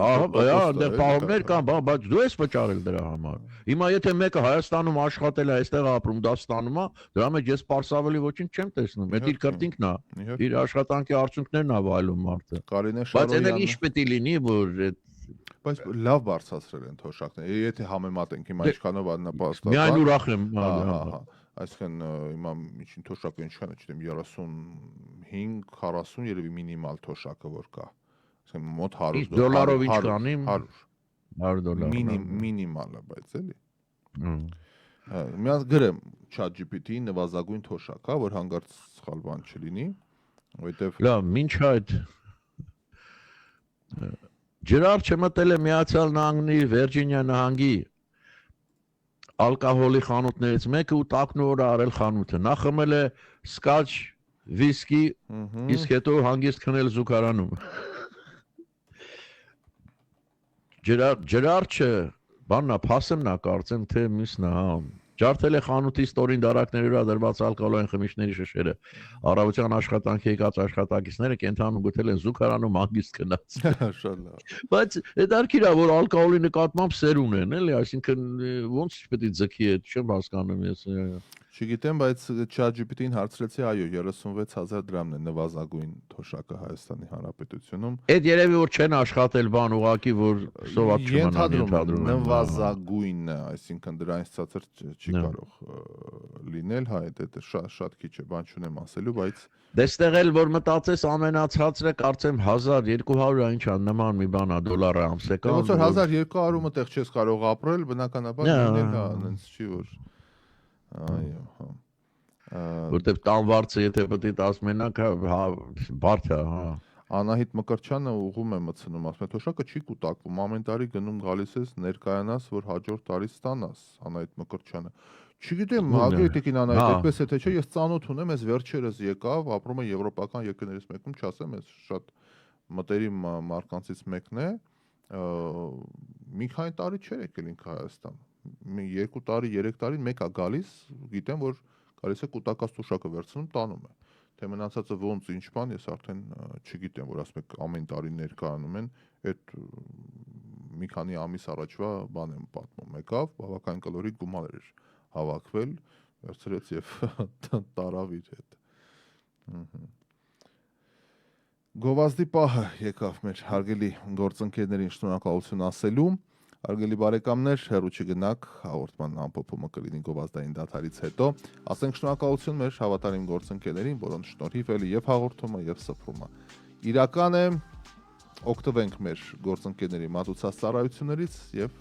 Ահա, դե պահումներ կան, բայց դու ես վճարել դրա համար։ Հիմա եթե մեկը Հայաստանում աշխատել է, այստեղ ապրում, դա ստանում է, դրա մեջ ես պարսավելի ոչինչ չեմ տեսնում։ Այդ իր քրտինքն է։ Իր աշխատանքի արդյունքներն է վայելում մարդը։ Բայց այն էլ ինչ պետք է լինի, որ Բայց լավ բարձրացրել են թոշակները։ Եթե համեմատենք հիմա ինչքանով աննպաստական։ Միայն ուրախ եմ։ Այսինքն հիմա միջին թոշակը ինչքան է, չգիտեմ 35-40 երևի մինիմալ թոշակը որ կա։ Այսինքն մոտ 100 դոլարով ինչքանի 100 մինիմալը, բայց էլի։ Միած գրեմ ChatGPT-ի նվազագույն թոշակ, հա, որ հանգարց սխալ բան չլինի, որովհետև լավ, ինչ այդ Ջրար չմտել է Միացյալ Նահանգների Վիրջինիա նահանգի ալկոհոլի խանութներից մեկը ու տակնուորը արել խանութը։ Նա խմել է սկաչ, վիսկի, իսկ հետո հանգիստ քնել զուգարանում։ Ջրարչը բաննա փասեմնա կարծեմ թե միսնա, հա։ Ջարդել է խանութի ստորին դարակների վրա դրված ալկոհոլային խմիչքների շշերը։ Առավոտյան աշխատանքի եկած աշխատակիցները կենթանում գտել են զուգարանում հանգիստ քնած։ Շատ լավ։ Բայց հետարքիր է որ ալկոհոլի նկատմամբ սեր ունեն, էլի, այսինքն ոնց պետք է ձգի այդ, չեմ հասկանում ես։ Չգիտեմ, բայց ChatGPT-ին հարցրեցի, այո, 36,000 դրամն է նվազագույն թոշակը Հայաստանի Հանրապետությունում։ Այդ երևի որ չեն աշխատել բան ուղակի որ սոված չմնան ենթադրում նվազագույնը, այսինքն դրանից ցածր չի կարող լինել, հա, դա շատ քիչ է, բան չունեմ ասելու, բայց դեստեղ էլ որ մտածես ամենացածը կարծեմ 1200-ը ինչա նման մի բան է դոլարը ամսեկան։ Ոնց որ 1200-ում այդտեղ չես կարող ապրել, բնականաբար լինել, հա, այնց չի որ այո, հա։ Որտեվ տանվարձը եթե պետք է 10 մենակ, հա, բարդ է, հա։ Անահիտ Մկրտչյանը ուղում է մցնում, ասում է թոշակը չի կուտակվում, ամեն տարի գնում գալիս ես ներկայանաս, որ հաջորդ տարի ստանաս, Անահիտ Մկրտչյանը։ Չգիտեմ, Հագրետիկին Անահիտ, այդպես է թե չէ, ես ծանոթ ունեմ, ես վերջերս եկավ, ապրում է եվրոպական երկրներից մեկում, չասեմ, ես շատ մտերիմ մարկանցից մեկն է, մի քանի տարի չէր եկել ինքը Հայաստան։ 2 տարի, 3 տարին մեկ է գալիս, գիտեմ, որ գալիս է կուտակած թոշակը վերցնում, տանում է։ Թե մնացածը ոնց ինչ բան, ես արդեն չգիտեմ, որ ասում եք ամեն տարի ներկայանում են, այդ մի քանի ամիս առաջվա բան եմ պատմում, եկավ, բավական կլորի գումար էր հավաքվել, վերցրեց եւ տարավ իր հետ։ Գովազդի պահը եկավ մեր հարգելի գործընկերներին շնորհակալություն ասելու։ Հարգելի բարեկամներ, հեռու չգնաք, հաղորդման ամփոփումը կլինի գովազդային դադարից հետո։ Ասենք շնորհակալություն մեր հավատարիմ գործընկերներին, որոնց շնորհիվ էլի եւ հաղորդումը եւ սփռումը։ Իրական է օգտվենք մեր գործընկերների մատուցած ծառայություններից եւ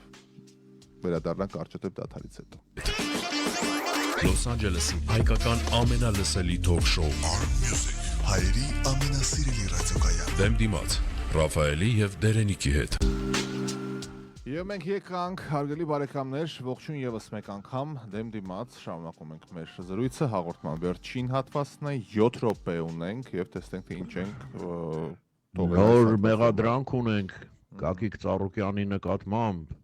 վերադառնանք արժեթեփ դադարից հետո։ Los Angeles-ի հայկական ամենալսելի թոք շոու R-Music հայերի ամենասիրելի ռադիոկայան Դեմ դիմաց Ռաֆայելի եւ Դերենիկի հետ Եվ մենք եկանք, հարգելի բարեկամներ, ողջույն եւս մեկ անգամ դեմ դիմաց շարունակում ենք մեր զրույցը հաղորդման վերջին հատվածն է 7 րոպե ունենք եւ տեսնենք թե ինչ ենք Նոր մեղադրանք ունենք Գագիկ Ծառուկյանի նկատմամբ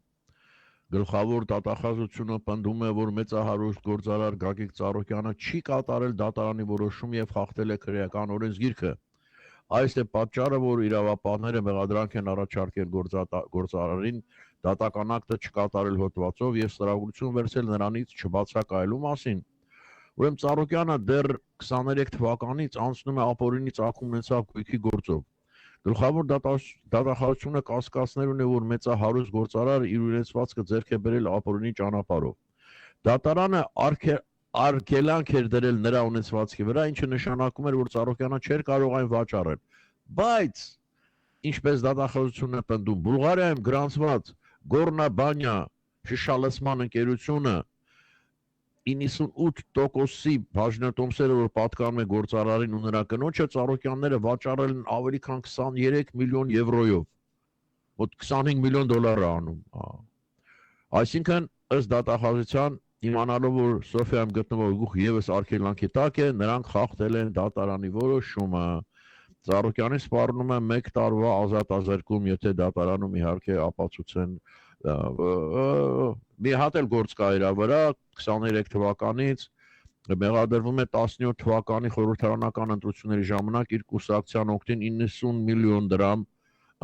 Գլխավոր դատախազությունը պնդում է, որ մեծահարուստ գործարար Գագիկ Ծառուկյանը չի կատարել դատարանի որոշում եւ խախտել է քրեական օրենսգիրքը։ Այս է պատճառը, որ իրավապահները մեղադրանք են առաջարկել գործարարին դատական ակտը չկատարել հոդվածով եւ ստրագրություն վերցել նրանից չբացակայելու մասին։ Ուրեմն Ծառուկյանը դեռ 23 թվականից անցնում է ապօրինի ծագում ունեցավ գույքի գործով։ Գլխավոր դատախազությունը կասկածներ ունի, որ մեծահարուստ գործարարը իր ունեցվածքը ձեռք է բերել ապօրինի ճանապարհով։ Դատարանը արգելանք էր դրել նրա ունեցվածքի վրա, ինչը նշանակում էր, որ Ծառուկյանը չէր կարող այն վաճառել։ Բայց ինչպես դատախազությունը պնդում, Բուլղարիայում գրանցված Գորնաբանյա շշալցման ընկերությունը 98%-ի բաժնետոմսերը, որ պատկանում է գործարարին ու նրա կնոջը, Ծառուկյանները վաճառել են ավելի քան 23 միլիոն եվրոյով։ Մոտ 25 միլիոն դոլար է անում։ Այսինքն, ըստ դատախազության, իմանալով, որ Սոֆիայում գտնվող գուխ եւս արգելանքի տակ է, նրանք խախտել են դատարանի որոշումը։ Ծառուկյանի սպառնում է 1 տարվա ազատազրկում, եթե դատարանում իհարկե ապացուցեն մի հատ էլ գործ կա իր վրա 23 թվականից մեղադրվում է 17 թվականի խորհրդարանական ընտրությունների ժամանակ իր կուսակցության օգտին 90 միլիոն դրամ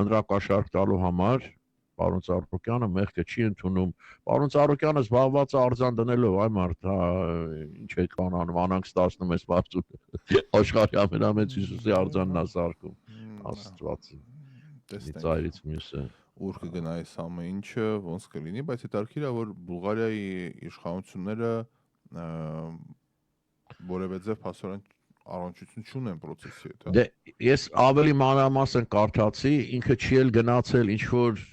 ընտրակաշառք տալու համար Պարոն Ծառուկյանը մեղքը չի ընդունում Պարոն Ծառուկյանը զբաղված է արձան դնելով այ մարդ ինչ է կանանում անանք ստացնում ես բարձր աշխարհի ամենամեծ Հիսուսի արձանն է սարքում Աստված ծայրից մյուսը ուր կգնա այս ամեն ինչը ոնց կլինի, բայց հետարքիր է, որ Բուլղարիայի իշխանությունները որևէ ձև փաստորեն առնչություն չունեն process-ի հետ, հա։ Դե ես ավելի մանրամասն կարդացի, ինքը չի էլ գնացել ինչ որ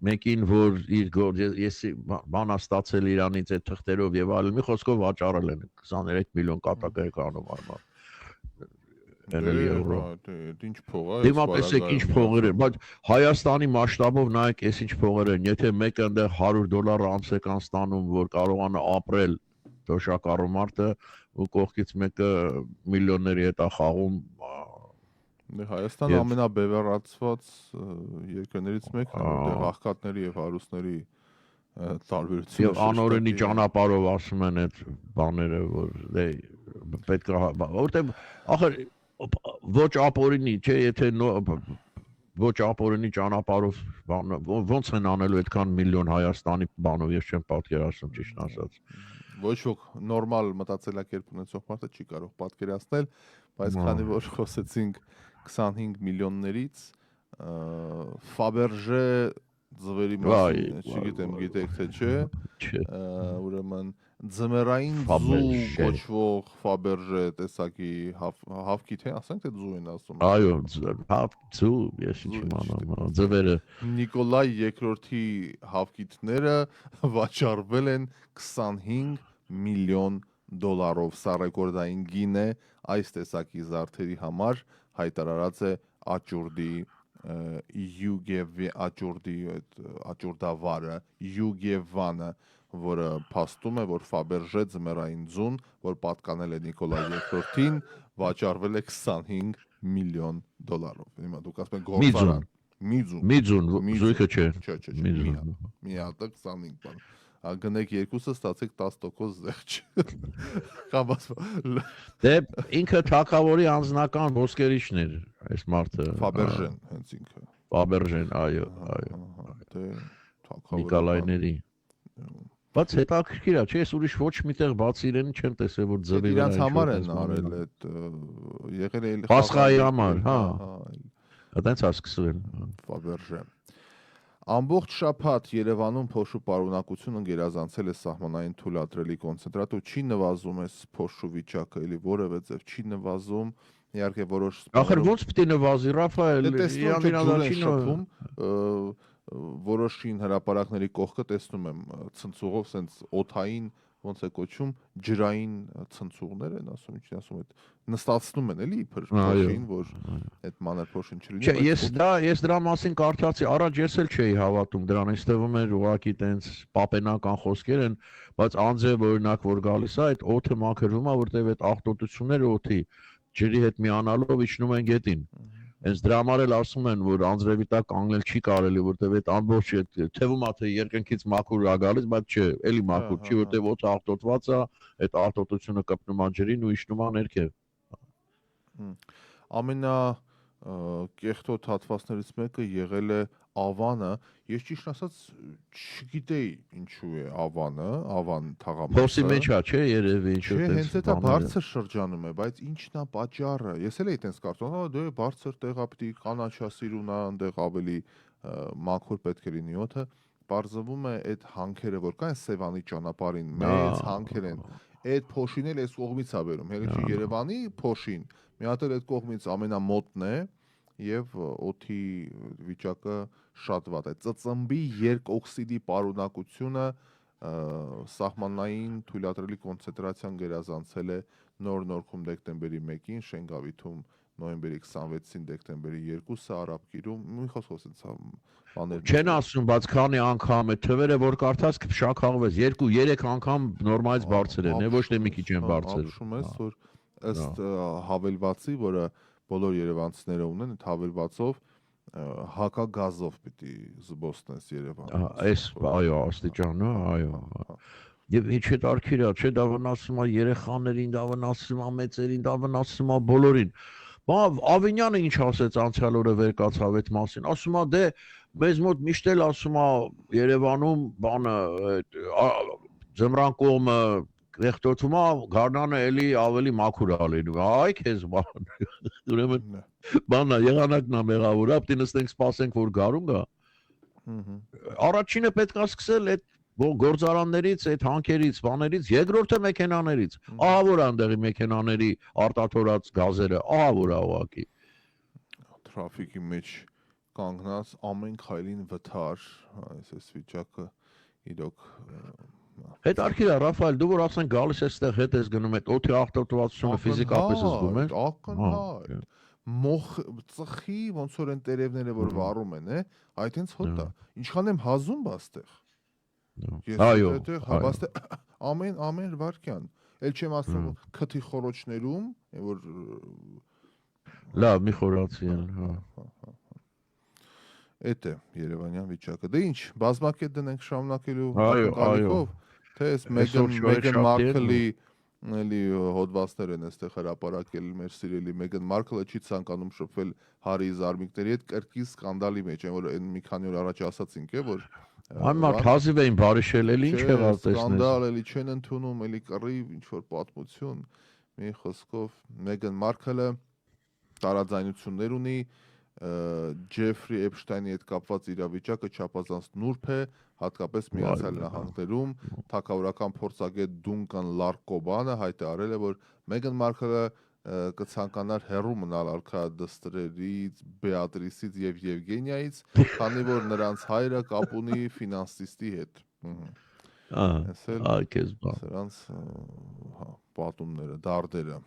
մեկին, որ իր ես բան ստացել իրանից այդ թղթերով եւ այլն, մի խոսքով վաճառել են 23 միլիոն կատակերկանով արմար։ Ինչ փող է։ Դիմա տեսեք ինչ փողեր են, բայց Հայաստանի մասշտաբով նայեք, այս ինչ փողեր են, եթե մեկը այնտեղ $100 ամսական ստանում, որ կարողանա ապրել թոշակառու մարդը, ու կողքից մեկը միլիոնների հետ է խաղում, Հայաստանը ամենաբևեռացված երկրներից մեկն է, որտեղ աղքատների եւ հարուստների տարբերությունը եւ անօրենի ճանապարհով ասում են այդ բաները, որ պետք է որտեղ ախր ոչ ապօրինի, չէ, եթե ոչ ապօրինի ճանապարհով ոնց են անելու այդքան միլիոն Հայաստանի բանով, ես չեմ պատկերացնում ճիշտ ասած։ Ոչ ոք նորմալ մտածելակերպ ունեցող մարդը չի կարող պատկերացնել, բայց քանի որ խոսեցինք 25 միլիոններից Fabergé ձվերի մասին, չգիտեմ, գիտեք թե չէ, ուրեմն ձմեռային ձու կոչվող Fabergé տեսակի հավքի թե ասենք թե ձու են ասում։ Այո, ձու, ես ինչ իմանամ, ձվերը Նիկոլայ II-ի հավքիթները վաճառվել են 25 միլիոն դոլարով, սա ռեկորդային գին է այս տեսակի զարդերի համար հայտարարած է աճուրդի աճուրդավարը Յուգևանը, որը փաստում է, որ Fabergé ձմեռային ձուն, որ պատկանել է Նիկոլայ II-ին, վաճառվել է 25 միլիոն դոլարով։ Հիմա դուք ասում եք գործարար։ Միձուն, զույգը չէ։ Չէ, մի հատը 25 բան։ Գնեք երկուսը ստացեք 10% զեղչ։ Դե ինքը թակավորի անձնական ոսկերիչն էր այս մարդը։ Fabergé-ն հենց ինքը։ Fabergé-ն, այո։ Դե Նիկոլայների։ Բայց հետաքրքիր է, չէ, ես ուրիշ ոչ միտեղ բացի իրեն չեմ տեսել, որ ձվի վրա իրանց համար են արել այդ եղել է Պասխայի համար, հա։ Այդպես է սկսվել։ Fabergé։ Ամբողջ շաբաթ Երևանում փոշու պարունակությունը գերազանցել է սահմանային թույլատրելի կոնցենտրատը, չի նվազում այս փոշու վիճակը, էլի որևէ ձև չի նվազում, իհարկե որոշ Ախր ոնց պիտի նվազի Ռաֆայել, շփում, որոշին հրապարակների կողքը տեսնում եմ ցնցուղով, սենց օթային, ոնց է կոչում, ջրային ցնցուղներ են ասում, ինչ ասում այդ նստացնում են էլի իբր փոշին, որ այդ մանր փոշին չլինի։ Չէ, ես դրա մասին կարդացի, առաջ ես էլ չէի հավատում դրան, այս թվում էր ուղղակի տենց պապենական խոսքեր են, բայց անձև օրինակ որ գալիս է, այդ օդը մաքրվում է, որտեղ այդ աղտոտությունները օդի ջրի հետ միանալով իջնում են գետին։ Հենց դրա համար էլ ասում են, որ անձրևի տակ կանգնել չի կարելի, որտեղ այդ ամբողջ թվում է թե երկնքից մաքուր է գալիս, բայց չէ, էլի մաքուր չի, որտեղ օդը աղտոտված է, այդ աղտոտությունը կպնում է ջրին ու իջնում է ներքև։ Ամենա կեղտոտ հատվածներից մեկը եղել է Ավանը, ես ճիշտ ասած չգիտեի ինչու է Ավան թաղամասը։ Փոսի մեջ է, չէ, երևի ինչու է։ Հենց դա բարձր շրջանում է, բայց ինչն է պատճառը։ Ես էլ էի տենց կարծում, դե բարձր տեղա պիտի կանաչասիրուն է, այնտեղ ավելի մաքուր պետք է լինի օդը։ Պարզվում է այդ հանքերը, որ կան Սևանի ճանապարհին, մեծ հանքեր են։ Այդ փոշին էլ այս կողմից է բերում, հենց Երևանի փոշին։ Մի հատ էլ այդ կողմից ամենամոտն է եւ օդի վիճակը շատ վատ է։ ԾԾՄԲ երկօքսիդի պարունակությունը սահմանային թույլատրելի կոնցենտրացիան գերազանցել է նոր նորքում դեկտեմբերի 1-ին, Շենգավիթում նոյեմբերի 26-ին, դեկտեմբերի 2-ը Արաբկիրում, մի խոսքով բաներ։ Չեն ասում, բայց քանի անգամ է թվերը որ կարդաց կշաքաղվես, 2-3 անգամ նորմալից բարձր են, ոչ թե մի քիչ են բարձր։ Ապշում ես, որ ըստ հավելվածի, որը բոլոր երևանցիները ունեն, այդ հավելվածով հակագազով պիտի զբոսնես Երևանում։ Այս, այո, աստիճանը, այո։ Եվ ինչ է տարքիրա, չէ, դա վնասում է երեխաներին, դա վնասում է մեծերին, դա վնասում է բոլորին։ Ավինյանը ինչ ասեց անցյալ օրը վեր կացավ այդ մասին, ասում է դե մեզ մոտ միշտ էլ ասում է Երևանում բանը ձմռան կողմը Եղտոտում է գարնանը էլի ավելի մաքուր է լինում։ Այ քեզ բան։ Ուրեմն բանա եղանակն է մեղավոր, ապտի նստենք սպասենք որ գարուն գա։ Առաջինը պետք է սկսել այդ գործարաններից, այդ հանքերից, բաներից, երկրորդը մեքենաներից։ Ահա որ այնտեղի մեքենաների արտաթորած գազերը, ահա որ է ուղակի։ Թրաֆիկի մեջ կանգնած ամեն քայլին վթար, այս վիճակը իրոք Հետարքիր է Ռաֆայել, դու որ ասեն գալիս այստեղ հետ ես գնում այդ օդի աղտոտվածությունը ֆիզիկապես զգում ես։ Ակնհայտ։ Մոխ ծխի ոնց որ են տերևները որ վառում են, այդ հենց հոտ է։ Ինչքան եմ հազում բաստեղ։ Այո։ Ամեն վարքյան։ Էլ չեմ ասում քթի խորոչներում, որ լավ մի խորացի են, հա։ Էդ է Երևանյան վիճակը։ Դե ինչ, բազմակետ դնենք շարունակելու այո։ Թե այս Մեգան Մարկլի էլի հոդվածներ են այստեղ հրապարակել մեր սիրելի Մեգան Մարկլը չի ցանկանում շփվել Հարի Զարմիկների հետ կրկին սկանդալի մեջ են, որ այն մի քանի օր առաջ ասացինք, որ Անմարդ հազիվ էին բարիշել, էլի ինչ եղավ տեսնես։ Սկանդալ էլի չեն ընդունում, էլի կռիվ, ինչ որ պատմություն, մի խոսքով Մեգան Մարկլը տարաձայնություններ ունի Ջեֆրի Էփշտայնի հետ կապված իրավիճակը չափազանց նուրբ է, հատկապես Միացյալ Նահանգներում թագավորական փորձագետ Դունկան Լարկոբանը հայտարարել է, որ Մեգան Մարկլը կցանկանար հեռու մնալ արքայադստերից, Բեատրիսից եւ Եվգենիայից, քանի որ նրանց հայրը կապ ունի ֆինանսիստի հետ։ Քեզ բան։ Սրանց պատումները, դարդերը։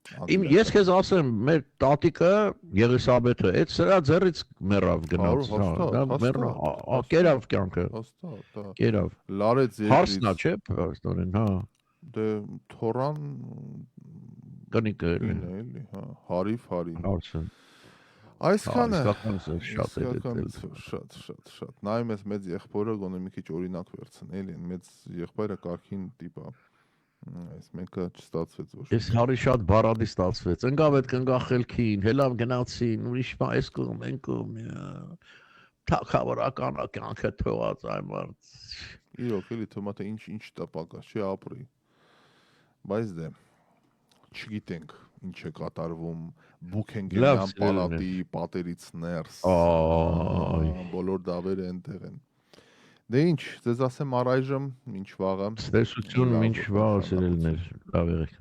Ես քեզ ասեմ, մեր տատիկը Եղիսաբեթը, այդ սրա ձեռից մեռավ գնաց, կերավ կյանքը։ Կերավ։ Լարեց երկրից։ Հարսնա, չէ, աստորեն, հա։ Դե թորան կնիկը էլի, հա, հարին։ Հարսն։ Այսքանը շատ։ Նայում ես մեծ եղբորը գոնե մի քիչ օրինակ վերցն, էլի, մեծ եղբայրը կարքին տիպ է։ Այս մեկը չստացվեց ոչ։ Ես հարի շատ բարադի ստացվեց։ Ընկավ այդ կնգախելքին, հելավ գնացին, ուրիշ բան էս կողմ, այն կողմ։ Թակավորական կյանքը թողած այն մարդ։ Իրոք էլի թվում է ինչ տպակա չի ապրի։ Բայց դե չգիտենք ինչ է կատարվում Լավ Բուքենգեմյան սիրելիներ։ պալատի պատերից ներս։ Այ։ Բոլոր դավերը այնտեղ են։ Դե ինչ, ձեզ ասեմ առայժմ, ինչ վաղը։ Ստեսություն, Լավ, ինչ վաղ շնորհակալ։ սիրելիներ, լավ եղեք։